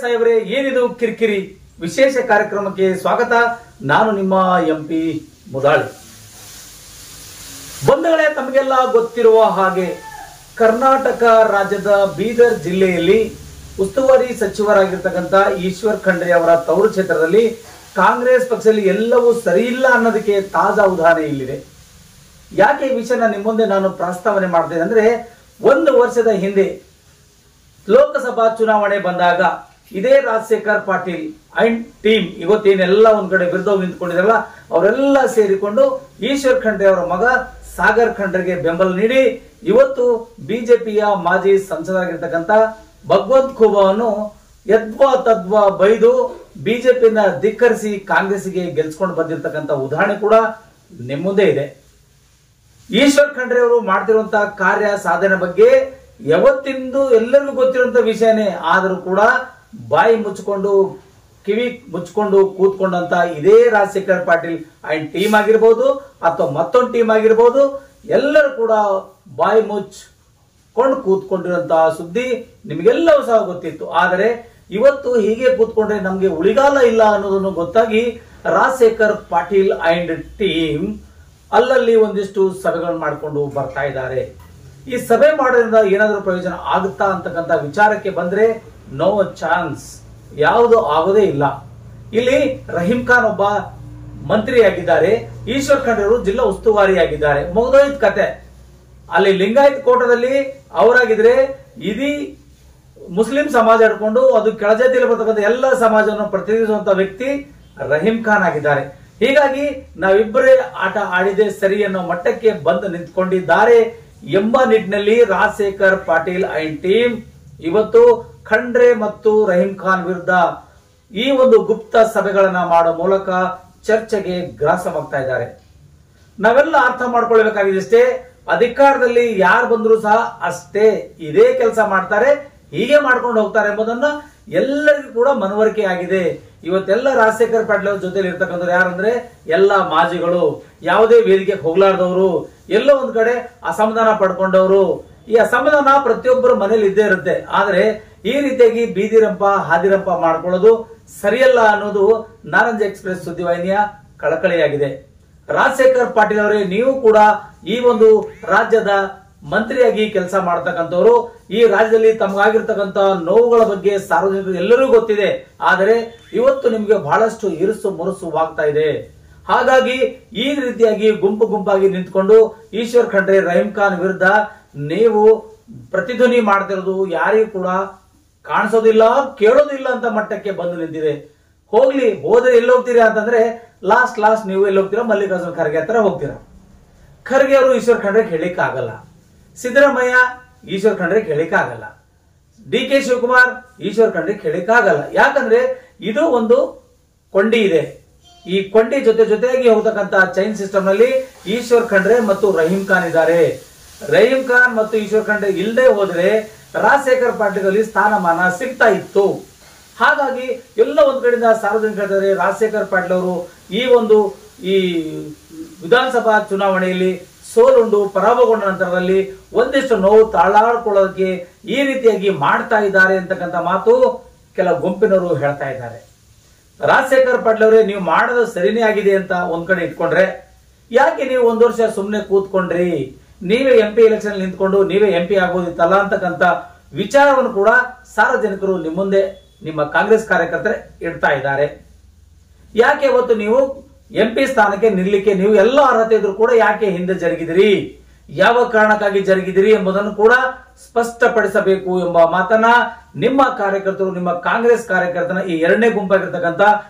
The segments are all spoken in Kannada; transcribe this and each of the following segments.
ಸಾಹೇಬ್ರೆ, ಏನಿದು ಕಿರಿಕಿರಿ? ವಿಶೇಷ ಕಾರ್ಯಕ್ರಮಕ್ಕೆ ಸ್ವಾಗತ. ನಾನು ನಿಮ್ಮ ಎಂಪಿ ಮುದಾಳಿ. ಬಂಧುಗಳೇ, ತಮಗೆಲ್ಲ ಗೊತ್ತಿರುವ ಹಾಗೆ ಕರ್ನಾಟಕ ರಾಜ್ಯದ ಬೀದರ್ ಜಿಲ್ಲೆಯಲ್ಲಿ ಉಸ್ತುವಾರಿ ಸಚಿವರಾಗಿರ್ತಕ್ಕಂಥ ಈಶ್ವರ್ ಖಂಡ್ರೆ ಅವರ ತವರು ಕ್ಷೇತ್ರದಲ್ಲಿ ಕಾಂಗ್ರೆಸ್ ಪಕ್ಷದಲ್ಲಿ ಎಲ್ಲವೂ ಸರಿಯಿಲ್ಲ ಅನ್ನೋದಕ್ಕೆ ತಾಜಾ ಉದಾಹರಣೆ ಇಲ್ಲಿದೆ. ಯಾಕೆ ಈ ವಿಷಯನ ನಿಮ್ಮ ಮುಂದೆ ನಾನು ಪ್ರಸ್ತಾವನೆ ಮಾಡ್ತೇನೆ ಅಂದ್ರೆ, 1 ವರ್ಷದ ಹಿಂದೆ ಲೋಕಸಭಾ ಚುನಾವಣೆ ಬಂದಾಗ ಇದೇ ರಾಜಶೇಖರ್ ಪಾಟೀಲ್ ಅಂಡ್ ಟೀಮ್ ಇವತ್ತೇನೆಲ್ಲ ಒಂದ್ ಕಡೆ ವಿರುದ್ಧ ನಿಂತ್ಕೊಂಡಿದಾರಲ್ಲ, ಅವರೆಲ್ಲ ಸೇರಿಕೊಂಡು ಈಶ್ವರ್ ಖಂಡ್ರೆ ಅವರ ಮಗ ಸಾಗರ್ ಖಂಡ್ರೆಗೆ ಬೆಂಬಲ ನೀಡಿ ಇವತ್ತು ಬಿಜೆಪಿಯ ಮಾಜಿ ಸಂಸದರಾಗಿರ್ತಕ್ಕಂಥ ಭಗವಂತ್ ಖೂಬಾವನ್ನು ಯದ್ವಾ ತದ್ವಾ ಬೈದು ಬಿಜೆಪಿಯನ್ನ ಧಿಕ್ಕರಿಸಿ ಕಾಂಗ್ರೆಸ್ಗೆ ಗೆಲ್ಸ್ಕೊಂಡು ಬಂದಿರತಕ್ಕಂಥ ಉದಾಹರಣೆ ಕೂಡ ನಿಮ್ಮ ಮುಂದೆ ಇದೆ. ಈಶ್ವರ್ ಖಂಡ್ರೆ ಅವರು ಮಾಡ್ತಿರುವಂತಹ ಕಾರ್ಯ ಸಾಧನೆ ಬಗ್ಗೆ ಯಾವತ್ತಿಂದು ಎಲ್ಲರಿಗೂ ಗೊತ್ತಿರುವಂತ ವಿಷಯನೇ. ಆದರೂ ಕೂಡ ಬಾಯಿ ಮುಚ್ಚಿಕೊಂಡು ಕಿವಿ ಮುಚ್ಚಿಕೊಂಡು ಕೂತ್ಕೊಂಡಂತ ಇದೇ ರಾಜಶೇಖರ್ ಪಾಟೀಲ್ ಅಂಡ್ ಟೀಮ್ ಆಗಿರ್ಬೋದು ಅಥವಾ ಮತ್ತೊಂದು ಟೀಮ್ ಆಗಿರ್ಬೋದು, ಎಲ್ಲರೂ ಕೂಡ ಬಾಯಿ ಮುಚ್ಚಿಕೊಂಡು ಕೂತ್ಕೊಂಡಿರುವಂತಹ ಸುದ್ದಿ ನಿಮಗೆಲ್ಲವೂ ಸಹ ಗೊತ್ತಿತ್ತು. ಆದರೆ ಇವತ್ತು ಹೀಗೆ ಕೂತ್ಕೊಂಡ್ರೆ ನಮ್ಗೆ ಉಳಿಗಾಲ ಇಲ್ಲ ಅನ್ನೋದನ್ನು ಗೊತ್ತಾಗಿ ರಾಜಶೇಖರ್ ಪಾಟೀಲ್ ಅಂಡ್ ಟೀಮ್ ಅಲ್ಲಲ್ಲಿ ಒಂದಿಷ್ಟು ಸಭೆಗಳನ್ನು ಮಾಡಿಕೊಂಡು ಬರ್ತಾ ಇದ್ದಾರೆ. ಈ ಸಭೆ ಮಾಡೋದ್ರಿಂದ ಏನಾದರೂ ಪ್ರಯೋಜನ ಆಗುತ್ತಾ ಅಂತಕ್ಕಂಥ ವಿಚಾರಕ್ಕೆ ಬಂದ್ರೆ ನೋ ಚಾನ್ಸ್, ಯಾವುದು ಆಗೋದೇ ಇಲ್ಲ. ಇಲ್ಲಿ ರಹೀಂ ಖಾನ್ ಒಬ್ಬ ಮಂತ್ರಿಯಾಗಿದ್ದಾರೆ, ಈಶ್ವರ್ ಖಂಡ್ರೆ ಅವರು ಜಿಲ್ಲಾ ಉಸ್ತುವಾರಿಯಾಗಿದ್ದಾರೆ. ಮುಗಿದೋಯ್ತು ಕತೆ. ಅಲ್ಲಿ ಲಿಂಗಾಯತ್ ಕೋಟದಲ್ಲಿ ಅವರಾಗಿದ್ರೆ ಇಡೀ ಮುಸ್ಲಿಂ ಸಮಾಜ ಹಿಡ್ಕೊಂಡು ಅದು ಕೆಳಜಾತಿಯಲ್ಲಿ ಬರ್ತಕ್ಕಂಥ ಎಲ್ಲ ಸಮಾಜವನ್ನು ಪ್ರತಿನಿಧಿಸುವಂತ ವ್ಯಕ್ತಿ ರಹೀಂ ಖಾನ್ ಆಗಿದ್ದಾರೆ. ಹೀಗಾಗಿ ನಾವಿಬ್ಬರೇ ಆಟ ಆಡಿದೆ ಸರಿ ಅನ್ನೋ ಮಟ್ಟಕ್ಕೆ ಬಂದು ನಿಂತ್ಕೊಂಡಿದ್ದಾರೆ ಎಂಬ ನಿಟ್ಟಿನಲ್ಲಿ ರಾಜಶೇಖರ್ ಪಾಟೀಲ್ ಅಂಡ್ ಟೀಮ್ ಇವತ್ತು ಖಂಡ್ರೆ ಮತ್ತು ರಹೀಂ ಖಾನ್ ವಿರುದ್ಧ ಈ ಒಂದು ಗುಪ್ತ ಸಭೆಗಳನ್ನ ಮಾಡೋ ಮೂಲಕ ಚರ್ಚೆಗೆ ಗ್ರಾಸವಾಗ್ತಾ ಇದ್ದಾರೆ. ನಾವೆಲ್ಲ ಅರ್ಥ ಮಾಡ್ಕೊಳ್ಬೇಕಾಗಿದೆಷ್ಟೇ, ಅಧಿಕಾರದಲ್ಲಿ ಯಾರು ಬಂದ್ರು ಸಹ ಅಷ್ಟೇ ಇದೇ ಕೆಲಸ ಮಾಡ್ತಾರೆ, ಹೀಗೆ ಮಾಡ್ಕೊಂಡು ಹೋಗ್ತಾರೆ ಎಂಬುದನ್ನ ಎಲ್ಲರಿಗೂ ಕೂಡ ಮನವರಿಕೆ ಆಗಿದೆ. ಇವತ್ತೆಲ್ಲ ರಾಜಶೇಖರ್ ಪಾಟೀಲ್ ಅವ್ರ ಜೊತೆಲಿ ಇರ್ತಕ್ಕಂಥವ್ರು ಯಾರಂದ್ರೆ ಎಲ್ಲ ಮಾಜಿಗಳು, ಯಾವುದೇ ವೇದಿಕೆಗೆ ಹೋಗ್ಲಾರ್ದವರು, ಎಲ್ಲೋ ಒಂದ್ ಕಡೆ ಅಸಮಾಧಾನ ಪಡ್ಕೊಂಡವರು. ಈ ಅಸಮಾಧಾನ ಪ್ರತಿಯೊಬ್ಬರ ಮನೇಲಿ ಇದ್ದೇ ಇರುತ್ತೆ. ಆದ್ರೆ ಈ ರೀತಿಯಾಗಿ ಬೀದಿರಂಪ ಹಾದಿರಂಪ ಮಾಡ್ಕೊಳ್ಳೋದು ಸರಿಯಲ್ಲ ಅನ್ನೋದು ನಾರಂಜ ಎಕ್ಸ್ಪ್ರೆಸ್ ಸುದ್ದಿವಾಹಿನಿಯ ಕಳಕಳಿಯಾಗಿದೆ. ರಾಜಶೇಖರ್ ಪಾಟೀಲ್ ಅವರೇ, ನೀವು ಕೂಡ ಈ ಒಂದು ರಾಜ್ಯದ ಮಂತ್ರಿಯಾಗಿ ಕೆಲಸ ಮಾಡತಕ್ಕಂಥವ್ರು, ಈ ರಾಜ್ಯದಲ್ಲಿ ತಮಗಾಗಿರ್ತಕ್ಕಂಥ ನೋವುಗಳ ಬಗ್ಗೆ ಸಾರ್ವಜನಿಕರು ಎಲ್ಲರಿಗೂ ಗೊತ್ತಿದೆ. ಆದರೆ ಇವತ್ತು ನಿಮ್ಗೆ ಬಹಳಷ್ಟು ಇರುಸು ಮುರುಸುವಾಗ್ತಾ ಇದೆ. ಹಾಗಾಗಿ ಈ ರೀತಿಯಾಗಿ ಗುಂಪು ಗುಂಪಾಗಿ ನಿಂತ್ಕೊಂಡು ಈಶ್ವರ್ ಖಂಡ್ರೆ ರಹೀಂ ಖಾನ್ ವಿರುದ್ಧ ನೀವು ಪ್ರತಿಧ್ವನಿ ಮಾಡ್ತಿರೋದು ಯಾರಿಗೂ ಕೂಡ ಕಾಣಿಸೋದಿಲ್ಲ, ಕೇಳೋದಿಲ್ಲ ಅಂತ ಮಟ್ಟಕ್ಕೆ ಬಂದು ನಿಂತಿದೆ. ಹೋಗ್ಲಿ, ಹೋದ್ರೆ ಎಲ್ಲಿ ಹೋಗ್ತೀರಾ ಅಂತಂದ್ರೆ ಲಾಸ್ಟ್ ನೀವು ಎಲ್ಲಿ ಹೋಗ್ತೀರಾ? ಮಲ್ಲಿಕಾರ್ಜುನ ಖರ್ಗೆ ಹತ್ರ ಹೋಗ್ತೀರಾ. ಖರ್ಗೆ ಅವರು ಈಶ್ವರ್ ಖಂಡ್ರೆ ಹೇಳಿಕ್ ಆಗಲ್ಲ, ಸಿದ್ದರಾಮಯ್ಯ ಈಶ್ವರ್ ಖಂಡ್ರೆ ಹೇಳಿಕ್ ಆಗಲ್ಲ, ಡಿ.ಕೆ. ಶಿವಕುಮಾರ್ ಈಶ್ವರ್ ಖಂಡ್ರೆ ಹೇಳಿಕ್ ಆಗಲ್ಲ. ಯಾಕಂದ್ರೆ ಇದು ಒಂದು ಕೊಂಡಿ ಇದೆ. ಈ ಕೊಂಡಿ ಜೊತೆಯಾಗಿ ಹೋಗ್ತಕ್ಕಂತ ಚೈನ್ ಸಿಸ್ಟಮ್ ನಲ್ಲಿ ಈಶ್ವರ್ ಖಂಡ್ರೆ ಮತ್ತು ರಹೀಂ ಖಾನ್ ಇದ್ದಾರೆ. ರಹೀಂ ಖಾನ್ ಮತ್ತು ಈಶ್ವರ್ ಖಂಡ್ರೆ ಇಲ್ಲದೆ ಹೋದ್ರೆ ರಾಜಶೇಖರ್ ಪಾಟೀಲ್ ಸ್ಥಾನಮಾನ ಸಿಗ್ತಾ ಇತ್ತು. ಹಾಗಾಗಿ ಎಲ್ಲ ಒಂದ್ ಕಡೆಯಿಂದ ಸಾರ್ವಜನಿಕರು ರಾಜಶೇಖರ್ ಪಾಟೀಲ್ ಅವರು ಈ ವಿಧಾನಸಭಾ ಚುನಾವಣೆಯಲ್ಲಿ ಸೋಲುಂಡು ಪರಾಭವಗೊಂಡ ನಂತರದಲ್ಲಿ ಒಂದಿಷ್ಟು ನೋವು ತಾಳಾಡ್ಕೊಳ್ಳೋದಕ್ಕೆ ಈ ರೀತಿಯಾಗಿ ಮಾಡ್ತಾ ಇದ್ದಾರೆ ಅಂತಕ್ಕಂಥ ಮಾತು ಕೆಲ ಗುಂಪಿನವರು ಹೇಳ್ತಾ ಇದ್ದಾರೆ. ರಾಜಶೇಖರ್ ಪಾಟೀಲ್ ಅವರೇ, ನೀವು ಮಾಡೋದು ಸರಿನೇ ಆಗಿದೆ ಅಂತ ಒಂದ್ ಕಡೆ ಇಟ್ಕೊಂಡ್ರೆ ಯಾಕೆ ನೀವು 1 ವರ್ಷ ಸುಮ್ಮನೆ ಕೂತ್ಕೊಂಡ್ರಿ? ನೀವೇ MP ಎಲೆಕ್ಷನ್ ನಿಂತ್ಕೊಂಡು ನೀವೇ MP ಆಗೋದಿತ್ತಲ್ಲ ಅಂತಕ್ಕಂಥ ವಿಚಾರವನ್ನು ಕೂಡ ಸಾರ್ವಜನಿಕರು ನಿಮ್ಮ ಮುಂದೆ ನಿಮ್ಮ ಕಾಂಗ್ರೆಸ್ ಕಾರ್ಯಕರ್ತರೆ ಇಡ್ತಾ ಇದ್ದಾರೆ. ಯಾಕೆ ಇವತ್ತು ನೀವು MP ಸ್ಥಾನಕ್ಕೆ ನಿಲ್ಲಕ್ಕೆ ನೀವು ಎಲ್ಲ ಅರ್ಹತೆ ಇದ್ರು ಕೂಡ ಯಾಕೆ ಹಿಂದೆ ಜರುಗಿದಿರಿ, ಯಾವ ಕಾರಣಕ್ಕಾಗಿ ಜರುಗಿದಿರಿ ಎಂಬುದನ್ನು ಕೂಡ ಸ್ಪಷ್ಟಪಡಿಸಬೇಕು ಎಂಬ ಮಾತನ್ನ ನಿಮ್ಮ ಕಾರ್ಯಕರ್ತರು, ನಿಮ್ಮ ಕಾಂಗ್ರೆಸ್ ಕಾರ್ಯಕರ್ತನ ಈ 2ನೇ ಗುಂಪಾಗಿರ್ತಕ್ಕಂಥ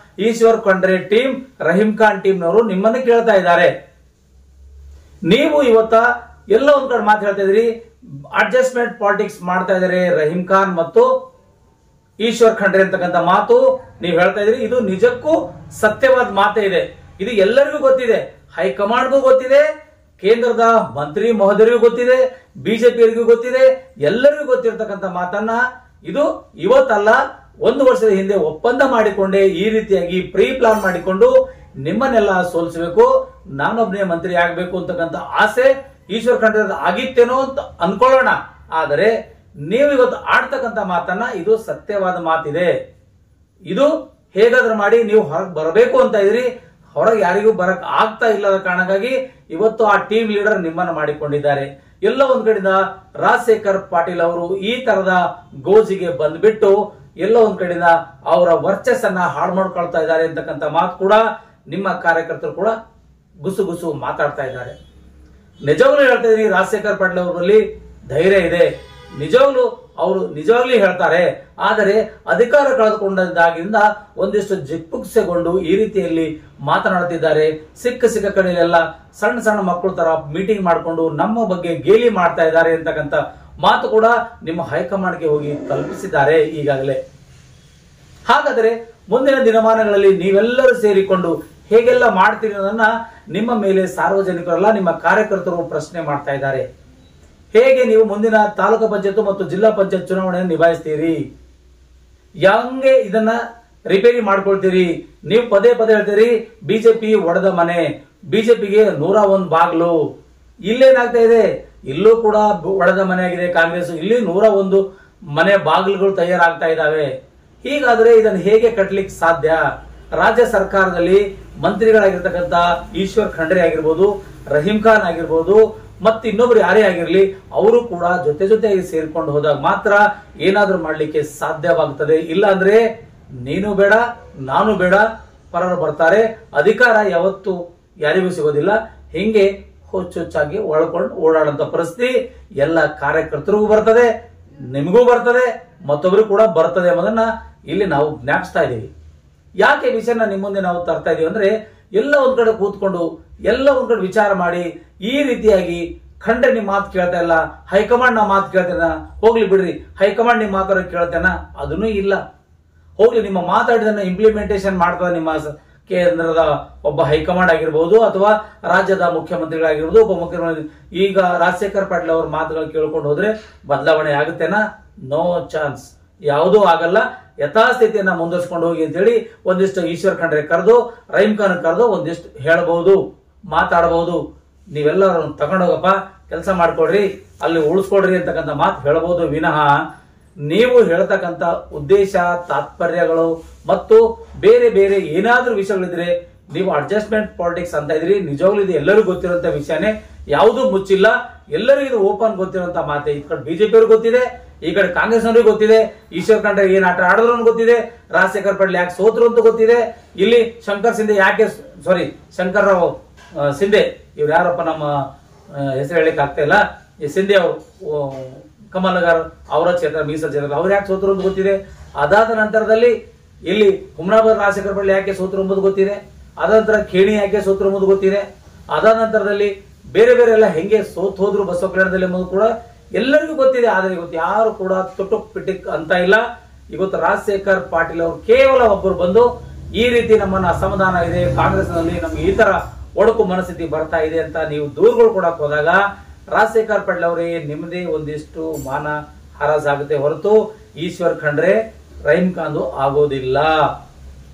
ಈಶ್ವರ್ ಖಂಡ್ರೆ ಟೀಮ್, ರಹೀಂ ಖಾನ್ ಟೀಮ್ನವರು ನಿಮ್ಮನ್ನು ಕೇಳ್ತಾ ಇದ್ದಾರೆ. ನೀವು ಇವತ್ತ ಎಲ್ಲ ಒಂದ್ ಕಡೆ ಮಾತು ಹೇಳ್ತಾ ಇದ್ರಿ, ಅಡ್ಜಸ್ಟ್ಮೆಂಟ್ ಪಾಲಿಟಿಕ್ಸ್ ಮಾಡ್ತಾ ಇದ್ದಾರೆ ರಹೀಂ ಖಾನ್ ಮತ್ತು ಈಶ್ವರ್ ಖಂಡ್ರೆ ಅಂತಕ್ಕಂಥ ಮಾತು ನೀವು ಹೇಳ್ತಾ ಇದ್ರಿ. ಇದು ನಿಜಕ್ಕೂ ಸತ್ಯವಾದ ಮಾತೇ ಇದೆ. ಇದು ಎಲ್ಲರಿಗೂ ಗೊತ್ತಿದೆ, ಹೈಕಮಾಂಡ್ಗೂ ಗೊತ್ತಿದೆ, ಕೇಂದ್ರದ ಮಂತ್ರಿ ಮಹೋದಯರಿಗೂ ಗೊತ್ತಿದೆ, ಬಿಜೆಪಿಯವರಿಗೂ ಗೊತ್ತಿದೆ, ಎಲ್ಲರಿಗೂ ಗೊತ್ತಿರತಕ್ಕಂಥ ಮಾತನ್ನ ಇದು ಇವತ್ತಲ್ಲ 1 ವರ್ಷದ ಹಿಂದೆ ಒಪ್ಪಂದ ಮಾಡಿಕೊಂಡೇ ಈ ರೀತಿಯಾಗಿ ಪ್ರೀ ಪ್ಲಾನ್ ಮಾಡಿಕೊಂಡು ನಿಮ್ಮನ್ನೆಲ್ಲ ಸೋಲಿಸಬೇಕು, ನಾನೊಬ್ಬನೇ ಮಂತ್ರಿ ಆಗ್ಬೇಕು ಅಂತಕ್ಕಂಥ ಆಸೆ ಈಶ್ವರ್ ಖಂಡ್ರೆ ಆಗಿತ್ತೇನೋ ಅಂತ ಅನ್ಕೊಳ್ಳೋಣ. ಆದರೆ ನೀವು ಇವತ್ತು ಆಡ್ತಕ್ಕಂಥ ಮಾತನ್ನ ಇದು ಸತ್ಯವಾದ ಮಾತಿದೆ. ಇದು ಹೇಗಾದ್ರೂ ಮಾಡಿ ನೀವು ಹೊರಗೆ ಬರಬೇಕು ಅಂತ ಇದ್ರಿ, ಹೊರಗೆ ಯಾರಿಗೂ ಬರಕ್ ಆಗ್ತಾ ಇಲ್ಲದ ಕಾರಣಕ್ಕಾಗಿ ಇವತ್ತು ಆ ಟೀಮ್ ಲೀಡರ್ ನಿಮ್ಮನ್ನ ಮಾಡಿಕೊಂಡಿದ್ದಾರೆ. ಎಲ್ಲ ಒಂದ್ ಕಡೆಯಿಂದ ರಾಜಶೇಖರ್ ಪಾಟೀಲ್ ಅವರು ಈ ತರದ ಗೋಜಿಗೆ ಬಂದ್ಬಿಟ್ಟು ಎಲ್ಲ ಒಂದ್ ಕಡೆಯಿಂದ ಅವರ ವರ್ಚಸ್ಸನ್ನ ಹಾಳು ಮಾಡ್ಕೊಳ್ತಾ ಇದ್ದಾರೆ ಅಂತಕ್ಕಂಥ ಮಾತು ಕೂಡ ನಿಮ್ಮ ಕಾರ್ಯಕರ್ತರು ಕೂಡ ಗುಸು ಮಾತಾಡ್ತಾ ಇದ್ದಾರೆ. ನಿಜವಾಗ್ಲೂ ಹೇಳ್ತಾ ಇದೀನಿ, ರಾಜಶೇಖರ್ ಪಾಟೀಲ್ ಅವರಲ್ಲಿ ಧೈರ್ಯ ಇದೆ, ನಿಜವಾಗ್ಲೂ ಹೇಳ್ತಾರೆ. ಆದರೆ ಅಧಿಕಾರ ಕಳೆದುಕೊಂಡಾಗಿಂದ ಒಂದಿಷ್ಟು ಜಿಗುಪ್ಸೆಗೊಂಡು ಈ ರೀತಿಯಲ್ಲಿ ಮಾತನಾಡ್ತಿದ್ದಾರೆ. ಸಿಕ್ಕ ಕಡೆಯಲ್ಲೆಲ್ಲ ಸಣ್ಣ ಮಕ್ಕಳು ತರ ಮೀಟಿಂಗ್ ಮಾಡಿಕೊಂಡು ನಮ್ಮ ಬಗ್ಗೆ ಗೇಲಿ ಮಾಡ್ತಾ ಇದ್ದಾರೆ ಅಂತಕ್ಕಂಥ ಮಾತು ಕೂಡ ನಿಮ್ಮ ಹೈಕಮಾಂಡ್ಗೆ ಹೋಗಿ ತಲುಪಿಸಿದ್ದಾರೆ ಈಗಾಗಲೇ. ಹಾಗಾದರೆ ಮುಂದಿನ ದಿನಮಾನಗಳಲ್ಲಿ ನೀವೆಲ್ಲರೂ ಸೇರಿಕೊಂಡು ಹೇಗೆಲ್ಲ ಮಾಡ್ತೀರಿ ಅನ್ನೋದನ್ನ ನಿಮ್ಮ ಮೇಲೆ ಸಾರ್ವಜನಿಕರೆಲ್ಲ ನಿಮ್ಮ ಕಾರ್ಯಕರ್ತರು ಪ್ರಶ್ನೆ ಮಾಡ್ತಾ ಇದ್ದಾರೆ. ಹೇಗೆ ನೀವು ಮುಂದಿನ ತಾಲೂಕು ಪಂಚಾಯತ್ ಮತ್ತು ಜಿಲ್ಲಾ ಪಂಚಾಯತ್ ಚುನಾವಣೆಯನ್ನು ನಿಭಾಯಿಸ್ತೀರಿ, ಹೆಂಗೆ ಇದನ್ನ ರಿಪೇರಿ ಮಾಡ್ಕೊಳ್ತೀರಿ? ನೀವು ಪದೇ ಹೇಳ್ತೀರಿ ಬಿಜೆಪಿ ಒಡೆದ ಮನೆ, ಬಿಜೆಪಿಗೆ 101 ಬಾಗ್ಲು. ಇಲ್ಲೇನಾಗ್ತಾ ಇದೆ, ಇಲ್ಲೂ ಕೂಡ ಒಡೆದ ಮನೆ ಆಗಿದೆ ಕಾಂಗ್ರೆಸ್, ಇಲ್ಲಿ 101 ಮನೆ ಬಾಗಿಲುಗಳು ತಯಾರಾಗ್ತಾ ಇದಾವೆ. ಹೀಗಾದ್ರೆ ಇದನ್ನು ಹೇಗೆ ಕಟ್ಟಲಿಕ್ಕೆ ಸಾಧ್ಯ? ರಾಜ್ಯ ಸರ್ಕಾರದಲ್ಲಿ ಮಂತ್ರಿಗಳಾಗಿರ್ತಕ್ಕಂಥ ಈಶ್ವರ್ ಖಂಡ್ರೆ ಆಗಿರ್ಬೋದು, ರಹೀಂ ಖಾನ್ ಆಗಿರ್ಬೋದು, ಮತ್ತೆ ಇನ್ನೊಬ್ರು ಯಾರೇ ಆಗಿರ್ಲಿ, ಅವರು ಕೂಡ ಜೊತೆಯಾಗಿ ಸೇರ್ಕೊಂಡು ಹೋದಾಗ ಮಾತ್ರ ಏನಾದ್ರೂ ಮಾಡ್ಲಿಕ್ಕೆ ಸಾಧ್ಯವಾಗುತ್ತದೆ. ಇಲ್ಲ ಅಂದ್ರೆ ನೀನು ಬೇಡ ನಾನು ಬೇಡ, ಪರರು ಬರ್ತಾರೆ. ಅಧಿಕಾರ ಯಾವತ್ತು ಯಾರಿಗೂ ಸಿಗೋದಿಲ್ಲ. ಹಿಂಗೆ ಹುಚ್ಚಾಗಿ ಒಳ್ಕೊಂಡು ಓಡಾಡಂತ ಪರಿಸ್ಥಿತಿ ಎಲ್ಲ ಕಾರ್ಯಕರ್ತರಿಗೂ ಬರ್ತದೆ, ನಿಮಗೂ ಬರ್ತದೆ, ಮತ್ತೊಬ್ರು ಕೂಡ ಬರ್ತದೆ ಎಂಬುದನ್ನ ಇಲ್ಲಿ ನಾವು ಜ್ಞಾಪಿಸ್ತಾ ಇದೀವಿ. ಯಾಕೆ ವಿಷಯನ ನಿಮ್ಮ ಮುಂದೆ ನಾವು ತರ್ತಾ ಇದೀವಿ ಅಂದ್ರೆ, ಎಲ್ಲ ಒಂದ್ ಕಡೆ ಕೂತ್ಕೊಂಡು ಎಲ್ಲ ಒಂದ್ ಕಡೆ ವಿಚಾರ ಮಾಡಿ ಈ ರೀತಿಯಾಗಿ ಖಂಡ್ರೆ ನಿಮ್ ಮಾತು ಕೇಳ್ತಾ ಇಲ್ಲ, ಹೈಕಮಾಂಡ್ ನಾ ಮಾತು ಕೇಳ್ತೇನ, ಹೋಗ್ಲಿ ಬಿಡ್ರಿ, ಹೈಕಮಾಂಡ್ ನಿಮ್ ಮಾತಾಡೋ ಕೇಳ್ತೇನ, ಅದನ್ನೂ ಇಲ್ಲ. ಹೋಗ್ಲಿ, ನಿಮ್ಮ ಮಾತಾಡಿದನ್ನ ಇಂಪ್ಲಿಮೆಂಟೇಷನ್ ಮಾಡ್ತದ ನಿಮ್ಮ ಕೇಂದ್ರದ ಒಬ್ಬ ಹೈಕಮಾಂಡ್ ಆಗಿರ್ಬೋದು, ಅಥವಾ ರಾಜ್ಯದ ಮುಖ್ಯಮಂತ್ರಿಗಳಾಗಿರ್ಬೋದು, ಒಬ್ಬ ಮುಖ್ಯಮಂತ್ರಿ. ಈಗ ರಾಜಶೇಖರ್ ಪಾಟೀಲ್ ಅವ್ರ ಮಾತುಗಳು ಕೇಳ್ಕೊಂಡು ಹೋದ್ರೆ ಬದಲಾವಣೆ ಆಗುತ್ತೇನಾ? ನೋ ಚಾನ್ಸ್, ಯಾವುದೂ ಆಗಲ್ಲ. ಯಥಾಸ್ಥಿತಿಯನ್ನ ಮುಂದುವರ್ಸ್ಕೊಂಡು ಹೋಗಿ ಅಂತ ಹೇಳಿ ಒಂದಿಷ್ಟು ಈಶ್ವರ್ ಖಂಡ್ರೆ ಕರೆದು, ರಹೀಂ ಖಾನ್ ಕರೆದು ಒಂದಿಷ್ಟು ಹೇಳಬಹುದು, ಮಾತಾಡಬಹುದು. ನೀವೆಲ್ಲರೂ ತಗೊಂಡೋಗಪ್ಪ, ಕೆಲಸ ಮಾಡ್ಕೊಡ್ರಿ, ಅಲ್ಲಿ ಉಳಿಸ್ಕೊಡ್ರಿ ಅಂತಕ್ಕಂಥ ಮಾತು ಹೇಳಬಹುದು ವಿನಃ ನೀವು ಹೇಳ್ತಕ್ಕಂಥ ಉದ್ದೇಶ ತಾತ್ಪರ್ಯಗಳು ಮತ್ತು ಬೇರೆ ಏನಾದ್ರೂ ವಿಷಯಗಳಿದ್ರೆ ನೀವು ಅಡ್ಜಸ್ಟ್ಮೆಂಟ್ ಪಾಲಿಟಿಕ್ಸ್ ಅಂತ ಇದ್ರಿ. ನಿಜವಾಗ್ಲೂ ಇದು ಎಲ್ಲರಿಗೂ ಗೊತ್ತಿರುವಂತ ವಿಷಯನೇ, ಯಾವುದೂ ಮುಚ್ಚಿಲ್ಲ, ಎಲ್ಲರಿಗೂ ಇದು ಓಪನ್ ಗೊತ್ತಿರುವಂತ ಮಾತೆ. ಈ ಕಡೆ ಬಿಜೆಪಿ ಅವ್ರಿಗೆ ಗೊತ್ತಿದೆ, ಈ ಕಡೆ ಕಾಂಗ್ರೆಸ್ ಅವರಿಗೆ ಗೊತ್ತಿದೆ, ಈಶ್ವರ್ ಖಂಡ್ರೆ ಏನ್ ಆಟ ಆಡಿದ್ರು ಅಂತ ಗೊತ್ತಿದೆ, ರಾಜಶೇಖರ್ ಪಾಟೀಲ್ ಯಾಕೆ ಸೋತ್ರು ಅಂತ ಗೊತ್ತಿದೆ, ಇಲ್ಲಿ ಶಂಕರ್ ರಾವ್ ಸಿಂಧೆ, ಇವ್ರು ಯಾರಪ್ಪ ನಮ್ಮ ಹೆಸರು ಹೇಳಿಕ್ ಆಗ್ತಾ ಇಲ್ಲ, ಈ ಸಿಂಧೆ ಅವರು ಕಮಲ್ ನಗರ್ ಅವರ ಕ್ಷೇತ್ರ ಮೀಸಲು ಕ್ಷೇತ್ರ, ಅವ್ರು ಯಾಕೆ ಸೋತ್ರು ಅಂತ ಗೊತ್ತಿದೆ. ಅದಾದ ನಂತರದಲ್ಲಿ ಇಲ್ಲಿ ಹುಮ್ನಾಬಾದ್ ರಾಜಶೇಖರ್ ಪಾಟೀಲ್ ಯಾಕೆ ಸೋತ್ರು ಎಂಬುದು ಗೊತ್ತಿದೆ. ಅದ ನಂತರ ಖೇಣಿ ಯಾಕೆ ಸೋತ್ರು ಎಂಬುದು ಗೊತ್ತಿದೆ. ಅದಾದ ನಂತರದಲ್ಲಿ ಬೇರೆ ಎಲ್ಲ ಹೆಂಗೆ ಹೋದ್ರು ಬಸವ ಕಲ್ಯಾಣದಲ್ಲಿ ಎಂಬುದು ಕೂಡ ಎಲ್ಲರಿಗೂ ಗೊತ್ತಿದೆ. ಆದರೆ ಇವತ್ತು ಯಾರು ಕೂಡ ತೊಟ್ಟುಕ್ ಪಿಟಿಕ್ ಅಂತ ಇಲ್ಲ. ಇವತ್ತು ರಾಜಶೇಖರ್ ಪಾಟೀಲ್ ಅವರು ಕೇವಲ ಒಬ್ಬರು ಬಂದು ಈ ರೀತಿ ನಮ್ಮನ್ನ ಅಸಮಾಧಾನ ಇದೆ, ಕಾಂಗ್ರೆಸ್ ನಲ್ಲಿ ನಮ್ಗೆ ಈ ತರ ಒಡಕು ಮನಸ್ಥಿತಿ ಬರ್ತಾ ಇದೆ ಅಂತ ನೀವು ದೂರುಗಳು ಕೊಡಕ್ ಹೋದಾಗ ರಾಜಶೇಖರ್ ಪಾಟೀಲ್ ಅವರಿಗೆ ನಿಮ್ಮದೇ ಒಂದಿಷ್ಟು ಮಾನ ಹರಾಜಾಗುತ್ತೆ ಹೊರತು ಈಶ್ವರ್ ಖಂಡ್ರೆ ರಹೀಂ ಖಾನ್ ಆಗೋದಿಲ್ಲ.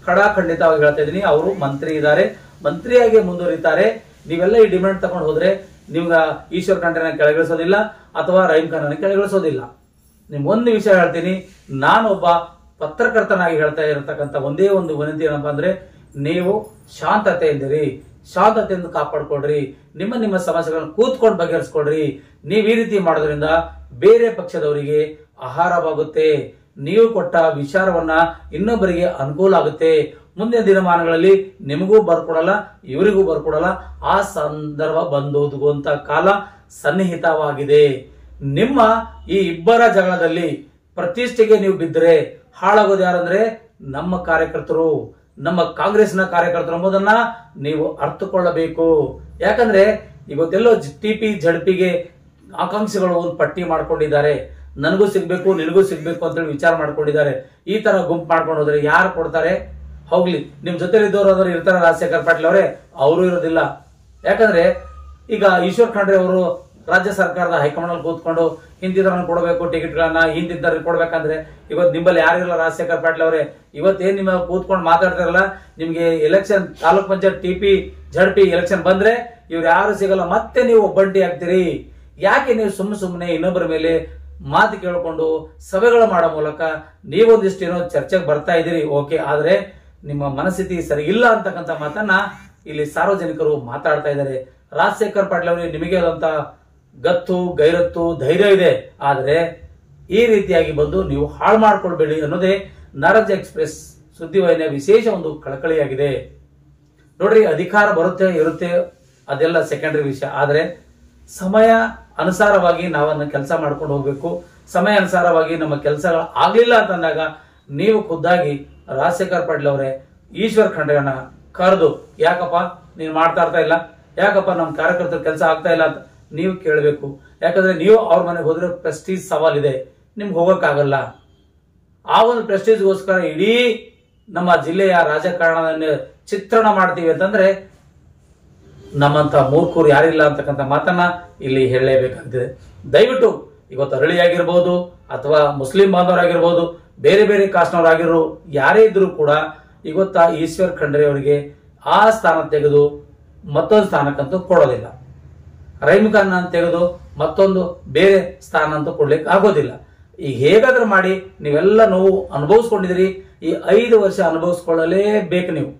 ಖಂಡಿತವಾಗಿ ಹೇಳ್ತಾ ಇದೀನಿ. ಅವರು ಮಂತ್ರಿ ಇದ್ದಾರೆ, ಮಂತ್ರಿಯಾಗಿ ಮುಂದುವರಿತಾರೆ. ನೀವೆಲ್ಲ ಈ ಡಿಮ್ಯಾಂಡ್ ತಗೊಂಡು ಹೋದ್ರೆ ನಿಮ್ಗೆ ಈಶ್ವರ್ ಖಂಡ್ರೆನ ಕೆಳಗಿಳಿಸೋದಿಲ್ಲ ಅಥವಾ ರಹೀಂ ಖಾನ್ ಕೆಳಗಿಳಿಸೋದಿಲ್ಲ. ನಿಮ್ಗೊಂದು ವಿಷಯ ಹೇಳ್ತೀನಿ, ನಾನೊಬ್ಬ ಪತ್ರಕರ್ತನಾಗಿ ಹೇಳ್ತಾ ಇರತಕ್ಕಂಥ ಒಂದೇ ಒಂದು ವಿನಂತಿ ಏನಪ್ಪಾ ಅಂದ್ರೆ, ನೀವು ಶಾಂತತೆಯಿಂದ ಕಾಪಾಡ್ಕೊಳ್ರಿ, ನಿಮ್ಮ ಸಮಸ್ಯೆಗಳನ್ನು ಕೂತ್ಕೊಂಡು ಬಗೆಹರಿಸ್ಕೊಳ್ರಿ. ನೀವು ಈ ರೀತಿ ಮಾಡೋದ್ರಿಂದ ಬೇರೆ ಪಕ್ಷದವರಿಗೆ ಆಹಾರವಾಗುತ್ತೆ, ನೀವು ಕೊಟ್ಟ ವಿಚಾರವನ್ನ ಇನ್ನೊಬ್ಬರಿಗೆ ಅನುಕೂಲ ಆಗುತ್ತೆ. ಮುಂದಿನ ದಿನಮಾನಗಳಲ್ಲಿ ನಿಮಗೂ ಬರ್ಕೊಡಲ್ಲ, ಇವರಿಗೂ ಬರ್ಕೊಡಲ್ಲ. ಆ ಸಂದರ್ಭ ಬಂದೋದುವಂತ ಕಾಲ ಸನ್ನಿಹಿತವಾಗಿದೆ. ನಿಮ್ಮ ಈ ಇಬ್ಬರ ಜಗಳದಲ್ಲಿ ಪ್ರತಿಷ್ಠೆಗೆ ನೀವು ಬಿದ್ದರೆ ಹಾಳಾಗೋದು ಯಾರಂದ್ರೆ ನಮ್ಮ ಕಾರ್ಯಕರ್ತರು, ನಮ್ಮ ಕಾಂಗ್ರೆಸ್ನ ಕಾರ್ಯಕರ್ತರು ಎಂಬುದನ್ನ ನೀವು ಅರ್ಥಕೊಳ್ಳಬೇಕು. ಯಾಕಂದ್ರೆ ಇವತ್ತೆಲ್ಲೋ ಟಿಪಿ ಜಡ್ಪಿಗೆ ಆಕಾಂಕ್ಷಿಗಳು ಒಂದು ಪಟ್ಟಿ ಮಾಡ್ಕೊಂಡಿದ್ದಾರೆ, ನನಗೂ ಸಿಗ್ಬೇಕು ನಿನಗೂ ಸಿಗ್ಬೇಕು ಅಂತೇಳಿ ವಿಚಾರ ಮಾಡ್ಕೊಂಡಿದ್ದಾರೆ. ಈ ತರ ಗುಂಪು ಮಾಡ್ಕೊಂಡು ಹೋದ್ರೆ ಯಾರು ಕೊಡ್ತಾರೆ? ಹೋಗ್ಲಿ, ನಿಮ್ ಜೊತೆ ಇದ್ದವರು ಇರ್ತಾರ ರಾಜಶೇಖರ್ ಪಾಟೀಲ್ ಅವರೇ, ಅವರು ಇರೋದಿಲ್ಲ. ಯಾಕಂದ್ರೆ ಈಗ ಈಶ್ವರ್ ಖಂಡ್ರೆ ಅವರು ರಾಜ್ಯ ಸರ್ಕಾರದ ಹೈಕಮಾಂಡ್ ಅಲ್ಲಿ ಕೂತ್ಕೊಂಡು ಹಿಂದಿದ್ದರನ್ನು ಕೊಡಬೇಕು ಟಿಕೆಟ್ಗಳನ್ನ, ಹಿಂದಿದ್ದರಿಗೆ ಕೊಡ್ಬೇಕಂದ್ರೆ ಇವತ್ತು ನಿಮ್ಮಲ್ಲಿ ಯಾರಿರಲ್ಲ ರಾಜಶೇಖರ್ ಪಾಟೀಲ್ ಅವರೇ. ಇವತ್ತೇನ್ ನಿಮ್ಮ ಕೂತ್ಕೊಂಡು ಮಾತಾಡ್ತಾರಲ್ಲ, ನಿಮ್ಗೆ election taluk panchayat TP ZP election ಬಂದ್ರೆ ಇವ್ರು ಯಾರು ಸಿಗಲ್ಲ, ಮತ್ತೆ ನೀವು ಒಬ್ಬಂಟಿ ಆಗ್ತೀರಿ. ಯಾಕೆ ನೀವು ಸುಮ್ಮನೆ ಇನ್ನೊಬ್ಬರ ಮೇಲೆ ಮಾತು ಕೇಳಿಕೊಂಡು ಸಭೆಗಳು ಮಾಡೋ ಮೂಲಕ ನೀವೊಂದಿಷ್ಟು ಏನೋ ಚರ್ಚೆಗೆ ಬರ್ತಾ ಇದ್ದೀರಿ, ಓಕೆ. ಆದ್ರೆ ನಿಮ್ಮ ಮನಸ್ಥಿತಿ ಸರಿ ಇಲ್ಲ ಅಂತಕ್ಕಂಥ ಮಾತನ್ನ ಇಲ್ಲಿ ಸಾರ್ವಜನಿಕರು ಮಾತಾಡ್ತಾ ಇದ್ದಾರೆ. ರಾಜಶೇಖರ್ ಪಾಟೀಲ್ ಅವರಿಗೆ ನಿಮಗೆ ಆದಂತ ಗತ್ತು, ಗೈರತ್ತು, ಧೈರ್ಯ ಇದೆ. ಆದ್ರೆ ಈ ರೀತಿಯಾಗಿ ಬಂದು ನೀವು ಹಾಳು ಮಾಡ್ಕೊಳ್ಬೇಡಿ ಅನ್ನೋದೇ ನಾರಾಜ್ ಎಕ್ಸ್ಪ್ರೆಸ್ ಸುದ್ದಿವಾಹಿನಿಯ ವಿಶೇಷ ಒಂದು ಕಳಕಳಿಯಾಗಿದೆ. ನೋಡ್ರಿ, ಅಧಿಕಾರ ಬರುತ್ತೆ ಇರುತ್ತೆ ಅದೆಲ್ಲ ಸೆಕೆಂಡರಿ ವಿಷಯ. ಆದ್ರೆ ಸಮಯ ಅನುಸಾರವಾಗಿ ನಾವನ್ನ ಕೆಲಸ ಮಾಡ್ಕೊಂಡು ಹೋಗ್ಬೇಕು. ಸಮಯ ಅನುಸಾರವಾಗಿ ನಮ್ಮ ಕೆಲಸಗಳು ಆಗ್ಲಿಲ್ಲ ಅಂತಂದಾಗ ನೀವು ಖುದ್ದಾಗಿ ರಾಜಶೇಖರ್ ಪಾಟೀಲ್ ಅವರೇ ಈಶ್ವರ್ ಖಂಡ್ರೆಯನ್ನ ಕರೆದು, ಯಾಕಪ್ಪ ನೀನ್ ಮಾಡ್ತಾ ಇರ್ತಾ ಇಲ್ಲ, ಯಾಕಪ್ಪ ನಮ್ಮ ಕಾರ್ಯಕರ್ತರ ಕೆಲಸ ಆಗ್ತಾ ಇಲ್ಲ ಅಂತ ನೀವು ಕೇಳಬೇಕು. ಯಾಕಂದ್ರೆ ನೀವು ಅವ್ರ ಮನೆಗೆ ಹೋದ್ರೆ ಪ್ರೆಸ್ಟೀಜ್ ಸವಾಲಿದೆ, ನಿಮ್ಗೆ ಹೋಗಕ್ಕಾಗಲ್ಲ. ಆ ಒಂದು ಪ್ರೆಸ್ಟೀಜ್ಗೋಸ್ಕರ ಇಡೀ ನಮ್ಮ ಜಿಲ್ಲೆಯ ರಾಜಕಾರಣವನ್ನು ಚಿತ್ರಣ ಮಾಡ್ತೀವಿ ಅಂತಂದ್ರೆ ನಮ್ಮಂತ ಮೂರ್ಖರು ಯಾರಿಲ್ಲ ಅಂತಕ್ಕಂಥ ಮಾತನ್ನ ಇಲ್ಲಿ ಹೇಳಲೇಬೇಕಾಗ್ತದೆ. ದಯವಿಟ್ಟು ಇವತ್ತು ಅರಳಿ ಆಗಿರ್ಬೋದು ಅಥವಾ ಮುಸ್ಲಿಂ ಬಾಂಧವರಾಗಿರ್ಬೋದು, ಬೇರೆ ಬೇರೆ ಕಾಸ್ಟ್ನವರಾಗಿರೋ ಯಾರೇ ಇದ್ರೂ ಕೂಡ ಇವತ್ತ ಈಶ್ವರ್ ಖಂಡ್ರೆ ಅವರಿಗೆ ಆ ಸ್ಥಾನ ತೆಗೆದು ಮತ್ತೊಂದು ಸ್ಥಾನಕ್ಕಂತೂ ಕೊಡೋದಿಲ್ಲ. ರಹೀಮ್ ಖಾನ್ ತೆಗೆದು ಮತ್ತೊಂದು ಬೇರೆ ಸ್ಥಾನ ಅಂತೂ ಕೊಡ್ಲಿಕ್ಕೆ ಆಗೋದಿಲ್ಲ. ಈಗ ಹೇಗಾದ್ರೂ ಮಾಡಿ ನೀವೆಲ್ಲ ನೋವು ಅನುಭವಿಸ್ಕೊಂಡಿದ್ದೀರಿ. ಈ 5 ವರ್ಷ ಅನುಭವಿಸ್ಕೊಳ್ಳಲೇಬೇಕು ನೀವು.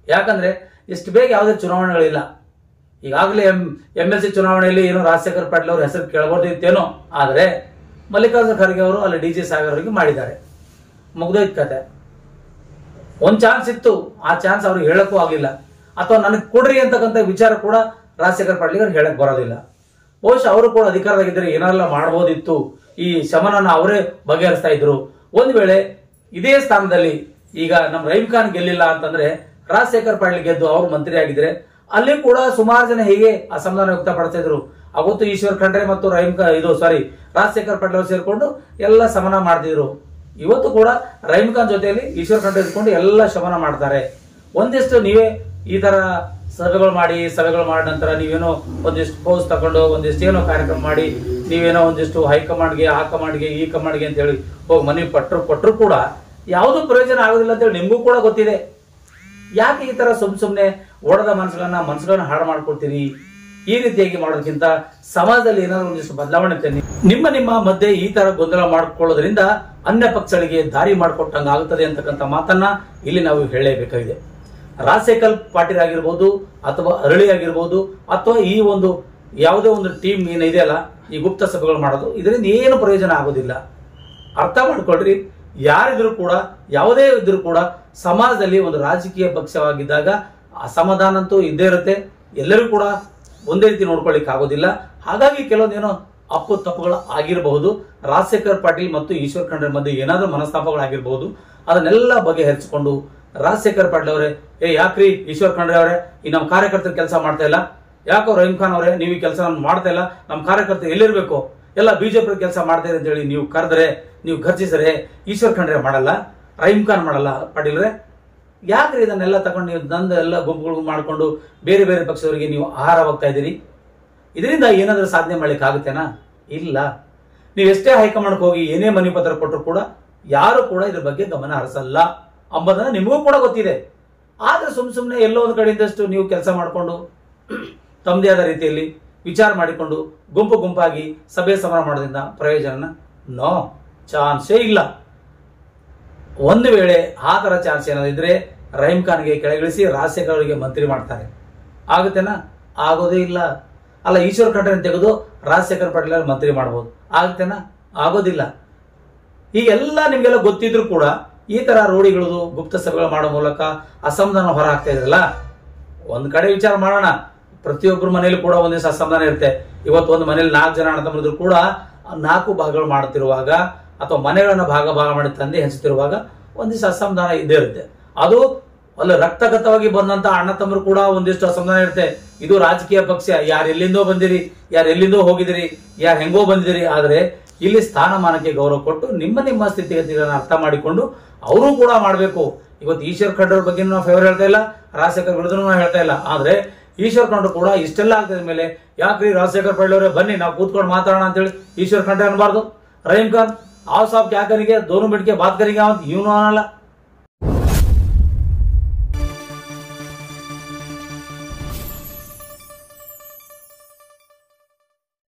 ಯಾಕಂದ್ರೆ ಇಷ್ಟು ಬೇಗ ಯಾವುದೇ ಚುನಾವಣೆಗಳಿಲ್ಲ. ಈಗಾಗಲೇ MLC ಚುನಾವಣೆಯಲ್ಲಿ ಏನೋ ರಾಜಶೇಖರ್ ಪಾಟೀಲ್ ಅವ್ರ ಹೆಸರು ಕೇಳಬಹುದಿತ್ತೇನೋ, ಆದ್ರೆ ಮಲ್ಲಿಕಾರ್ಜುನ ಖರ್ಗೆ ಅವರು ಅಲ್ಲಿ DG ಸಾಗರ್ ಅವರಿಗೆ ಮಾಡಿದ್ದಾರೆ, ಮುಗ್ದೋಯ್ತು ಕತೆ. ಒಂದ್ ಚಾನ್ಸ್ ಇತ್ತು, ಆ ಚಾನ್ಸ್ ಅವ್ರಿಗೆ ಹೇಳಕ್ಕೂ ಆಗ್ಲಿಲ್ಲ. ಅಥವಾ ನನಗೆ ಕೊಡ್ರಿ ಅಂತಕ್ಕಂಥ ವಿಚಾರ ಕೂಡ ರಾಜಶೇಖರ್ ಪಾಟೀಲ್ ಅವ್ರು ಹೇಳಕ್ ಬರೋದಿಲ್ಲ. ಬಹುಶಃ ಅವರು ಕೂಡ ಅಧಿಕಾರದಾಗಿದ್ದರೆ ಏನೆಲ್ಲ ಮಾಡಬಹುದಿತ್ತು, ಈ ಶಮನನ್ನ ಅವರೇ ಬಗೆಹರಿಸ್ತಾ ಇದ್ರು. ಒಂದ್ ವೇಳೆ ಇದೇ ಸ್ಥಾನದಲ್ಲಿ ಈಗ ನಮ್ಮ ರಹೀಮ್ ಖಾನ್ ಗೆಲ್ಲಿಲ್ಲ ಅಂತಂದ್ರೆ ರಾಜಶೇಖರ್ ಪಾಟೀಲ್ ಗೆದ್ದು ಅವರು ಮಂತ್ರಿ ಆಗಿದ್ರೆ ಅಲ್ಲಿ ಕೂಡ ಸುಮಾರು ಜನ ಹೀಗೆ ಅಸಮಾಧಾನ ವ್ಯಕ್ತಪಡ್ತಾ ಇದ್ರು. ಅವತ್ತು ಈಶ್ವರ್ ಖಂಡ್ರೆ ಮತ್ತು ರಾಜಶೇಖರ್ ಪಾಟೀಲ್ ಅವರು ಸೇರ್ಕೊಂಡು ಎಲ್ಲ ಶಮನ ಮಾಡ್ತಿದ್ರು. ಇವತ್ತು ಕೂಡ ರಹೀಮ್ ಖಾನ್ ಜೊತೆಯಲ್ಲಿ ಈಶ್ವರ್ ಖಂಡ್ರೆ ಇಟ್ಕೊಂಡು ಎಲ್ಲ ಶಮನ ಮಾಡ್ತಾರೆ. ಒಂದಿಷ್ಟು ನೀವೇ ಈ ತರ ಸಭೆಗಳು ಮಾಡಿದ ನಂತರ ನೀವೇನೋ ಒಂದಿಷ್ಟು ಪೋಸ್ ತಗೊಂಡು ಒಂದಿಷ್ಟು ಏನೋ ಕಾರ್ಯಕ್ರಮ ಮಾಡಿ ನೀವೇನೋ ಒಂದಿಷ್ಟು ಹೈಕಮಾಂಡ್ಗೆ ಆ ಕಮಾಂಡ್ಗೆ ಈ ಕಮಾಂಡ್ಗೆ ಅಂತ ಹೇಳಿ ಹೋಗಿ ಮನೆ ಕೊಟ್ಟರು ಕೂಡ ಯಾವುದು ಪ್ರಯೋಜನ ಆಗೋದಿಲ್ಲ ಅಂತ ಹೇಳಿ ನಿಮ್ಗೂ ಕೂಡ ಗೊತ್ತಿದೆ. ಯಾಕೆ ಈ ತರ ಸುಮ್ನೆ ಒಡೆದ ಮನಸ್ಸುಗಳನ್ನ ಹಾಳು ಮಾಡ್ಕೊಳ್ತೀರಿ? ಈ ರೀತಿಯಾಗಿ ಮಾಡೋದಕ್ಕಿಂತ ಸಮಾಜದಲ್ಲಿ ಏನಾದ್ರು ಒಂದಿಷ್ಟು ಬದಲಾವಣೆ ತನ್ನಿ. ನಿಮ್ಮ ಮಧ್ಯೆ ಈ ತರ ಗೊಂದಲ ಮಾಡ್ಕೊಳ್ಳೋದ್ರಿಂದ ಅನ್ಯ ಪಕ್ಷಗಳಿಗೆ ದಾರಿ ಮಾಡಿಕೊಟ್ಟಂಗ ಆಗುತ್ತದೆ ಅಂತಕ್ಕಂಥ ಮಾತನ್ನ ಇಲ್ಲಿ ನಾವು ಹೇಳಲೇಬೇಕಾಗಿದೆ. ರಾಜಶೇಖರ್ ಪಾಟೀಲ್ ಆಗಿರ್ಬೋದು ಅಥವಾ ಅರಳಿ ಆಗಿರ್ಬೋದು ಅಥವಾ ಈ ಒಂದು ಯಾವುದೇ ಒಂದು ಟೀಮ್ ಏನಿದೆಯಲ್ಲ ಈ ಗುಪ್ತ ಸಭೆಗಳು ಮಾಡೋದು, ಇದರಿಂದ ಏನು ಪ್ರಯೋಜನ ಆಗೋದಿಲ್ಲ. ಅರ್ಥ ಮಾಡ್ಕೊಳ್ರಿ. ಯಾರಿದ್ರು ಕೂಡ ಯಾವುದೇ ಇದ್ರೂ ಕೂಡ ಸಮಾಜದಲ್ಲಿ ಒಂದು ರಾಜಕೀಯ ಪಕ್ಷವಾಗಿದ್ದಾಗ ಅಸಮಾಧಾನ ಅಂತೂ ಇದ್ದೇ ಇರುತ್ತೆ. ಎಲ್ಲರೂ ಕೂಡ ಒಂದೇ ರೀತಿ ನೋಡ್ಕೊಳ್ಳಿಕ್ ಆಗೋದಿಲ್ಲ. ಹಾಗಾಗಿ ಕೆಲವೊಂದೇನೋ ಅಪ್ಪು ತಪ್ಪುಗಳು ಆಗಿರಬಹುದು. ರಾಜಶೇಖರ್ ಪಾಟೀಲ್ ಮತ್ತು ಈಶ್ವರ್ ಖಂಡ್ರೆ ಮಧ್ಯೆ ಏನಾದ್ರೂ ಮನಸ್ತಾಪಗಳಾಗಿರ್ಬಹುದು. ಅದನ್ನೆಲ್ಲ ಬಗೆಹರಿಸಿಕೊಂಡು ರಾಜಶೇಖರ್ ಪಾಟೀಲ್ ಅವರೇ, ಯಾಕ್ರಿ ಈಶ್ವರ್ ಖಂಡ್ರೆ ಅವರೇ ಈ ನಮ್ಮ ಕಾರ್ಯಕರ್ತರ ಕೆಲಸ ಮಾಡ್ತಾ ಇಲ್ಲ, ಯಾಕೋ ರಹೀಮ್ ಖಾನ್ ಅವರೇ ನೀವು ಈ ಕೆಲಸ ಮಾಡ್ತಾ ಇಲ್ಲ, ನಮ್ಮ ಕಾರ್ಯಕರ್ತರು ಎಲ್ಲಿರ್ಬೇಕು, ಎಲ್ಲ ಬಿಜೆಪಿ ಕೆಲಸ ಮಾಡ್ತಾರೆ ಅಂತ ಹೇಳಿ ನೀವು ಕರೆದ್ರೆ, ನೀವು ಖರ್ಚಿಸರೆ ಈಶ್ವರ್ ಖಂಡ್ರೆ ಮಾಡಲ್ಲ, ರಹೀಮ್ ಖಾನ್ ಮಾಡಲ್ಲ, ಪಾಟೀಲ್ರೆ ಯಾಕ್ರಿ ಇದನ್ನೆಲ್ಲ ತಗೊಂಡು ನೀವು ನಂದು ಎಲ್ಲ ಗುಂಪುಗಳು ಮಾಡ್ಕೊಂಡು ಬೇರೆ ಬೇರೆ ಪಕ್ಷದವರಿಗೆ ನೀವು ಆಹಾರವಾಗ್ತಾ ಇದ್ದೀರಿ? ಇದರಿಂದ ಏನಾದ್ರೂ ಸಾಧನೆ ಮಾಡ್ಲಿಕ್ಕೆ ಆಗುತ್ತೇನಾ? ಇಲ್ಲ. ನೀವು ಎಷ್ಟೇ ಹೈಕಮಾಂಡ್ಗೆ ಹೋಗಿ ಏನೇ ಮನವಿ ಪತ್ರ ಕೊಟ್ಟರು ಕೂಡ ಯಾರು ಕೂಡ ಇದ್ರ ಬಗ್ಗೆ ಗಮನ ಹರಿಸಲ್ಲ ಅಂಬುದನ್ನ ನಿಮಗೂ ಕೂಡ ಗೊತ್ತಿದೆ. ಆದ್ರೆ ಸುಮ್ನೆ ಎಲ್ಲೋ ಒಂದು ಕಡೆಯಿಂದಷ್ಟು ನೀವು ಕೆಲಸ ಮಾಡಿಕೊಂಡು ತಮ್ಮದೇ ಆದ ರೀತಿಯಲ್ಲಿ ವಿಚಾರ ಮಾಡಿಕೊಂಡು ಗುಂಪಾಗಿ ಸಭೆ ಸಮರ ಮಾಡೋದ್ರಿಂದ ಪ್ರಯೋಜನ ನೋ ಚಾನ್ಸೇ ಇಲ್ಲ. ಒಂದು ವೇಳೆ ಆ ತರ ಚಾನ್ಸ್ ಏನಾದಿದ್ರೆ ರಹೀಮ್ ಖಾನ್ಗೆ ಕೆಳಗಿಳಿಸಿ ರಾಜಶೇಖರ್ ಅವರಿಗೆ ಮಂತ್ರಿ ಮಾಡ್ತಾರೆ. ಆಗುತ್ತೇನಾ? ಆಗೋದೇ ಇಲ್ಲ. ಅಲ್ಲ, ಈಶ್ವರ್ ಖಂಡ್ರೆ ತೆಗೆದು ರಾಜಶೇಖರ್ ಪಾಟೀಲ್ ಮಂತ್ರಿ ಮಾಡಬಹುದು. ಆಗುತ್ತೇನಾ? ಆಗೋದಿಲ್ಲ. ಹೀಗೆಲ್ಲ ನಿಮ್ಗೆಲ್ಲ ಗೊತ್ತಿದ್ರು ಕೂಡ ಈ ತರ ರೂಢಿಗಳು ಗುಪ್ತ ಸಭೆಗಳು ಮಾಡೋ ಮೂಲಕ ಅಸಮಾಧಾನ ಹೊರ ಹಾಕ್ತಾ ಇದ್ರಲ್ಲ. ಒಂದ್ ಕಡೆ ವಿಚಾರ ಮಾಡೋಣ, ಪ್ರತಿಯೊಬ್ಬರ ಮನೇಲಿ ಕೂಡ ಒಂದಿವ್ಸ ಅಸಮಾಧಾನ ಇರುತ್ತೆ. ಇವತ್ತು ಒಂದು ಮನೇಲಿ 4 ಜನ ಅಣ್ಣ ತಮ್ಮಂದಿರು ಕೂಡ 4 ಭಾಗಗಳು ಮಾಡುತ್ತಿರುವಾಗ ಅಥವಾ ಮನೆಗಳನ್ನ ಭಾಗ ಮಾಡಿ ತಂದೆ ಹಂಚುತ್ತಿರುವಾಗ ಒಂದಿಷ್ಟು ಅಸಮಾಧಾನ ಇದ್ದೇ ಇರುತ್ತೆ. ಅದು ಅಲ್ಲ, ರಕ್ತಗತವಾಗಿ ಬಂದಂತ ಅಣ್ಣ ತಮ್ಮರು ಕೂಡ ಒಂದಿಷ್ಟು ಅಸಮಾಧಾನ ಇರುತ್ತೆ. ಇದು ರಾಜಕೀಯ ಪಕ್ಷ, ಯಾರು ಎಲ್ಲಿಂದೋ ಬಂದಿರಿ, ಯಾರು ಎಲ್ಲಿಂದೋ ಹೋಗಿದಿರಿ, ಯಾರು ಹೆಂಗೋ ಬಂದಿದಿರಿ. ಆದ್ರೆ ಇಲ್ಲಿ ಸ್ಥಾನಮಾನಕ್ಕೆ ಗೌರವ ಕೊಟ್ಟು ನಿಮ್ಮ ಸ್ಥಿತಿಗತಿಗಳನ್ನ ಅರ್ಥ ಮಾಡಿಕೊಂಡು ಅವರು ಕೂಡ ಮಾಡಬೇಕು. ಇವತ್ತು ಈಶ್ವರ್ ಖಂಡ್ರೆ ಬಗ್ಗೆ ನಾವು ಫೇವರ್ ಹೇಳ್ತಾ ಇಲ್ಲ, ರಾಜಶೇಖರ್ ವಿರುದ್ಧ ನಾವು ಹೇಳ್ತಾ ಇಲ್ಲ. ಆದ್ರೆ ಈಶ್ವರ್ ಖಂಡ್ರೆ ಕೂಡ ಇಷ್ಟೆಲ್ಲ ಆಗ್ತದ ಮೇಲೆ ಯಾಕ್ರಿ ರಾಜಶೇಖರ್ ಪಾಟೀಲ್ ಅವರೇ ಬನ್ನಿ ನಾವು ಕೂತ್ಕೊಂಡು ಮಾತಾಡೋಣ ಅಂತೇಳಿ ಈಶ್ವರ್ ಖಂಡ್ರೆ ಅನ್ಬಾರ್ದು. ರಹೀಮ್ ಖಾನ್ ಆವ್ ಸಾಬ್ ಕ್ಯಾ ಕರಿಗೆ, ದೋನೋ ಮಿಟ್ಕೆ ಬಾತ್ ಕರಿಗೆ ಇವನು ಅನ್ನಲ್ಲ.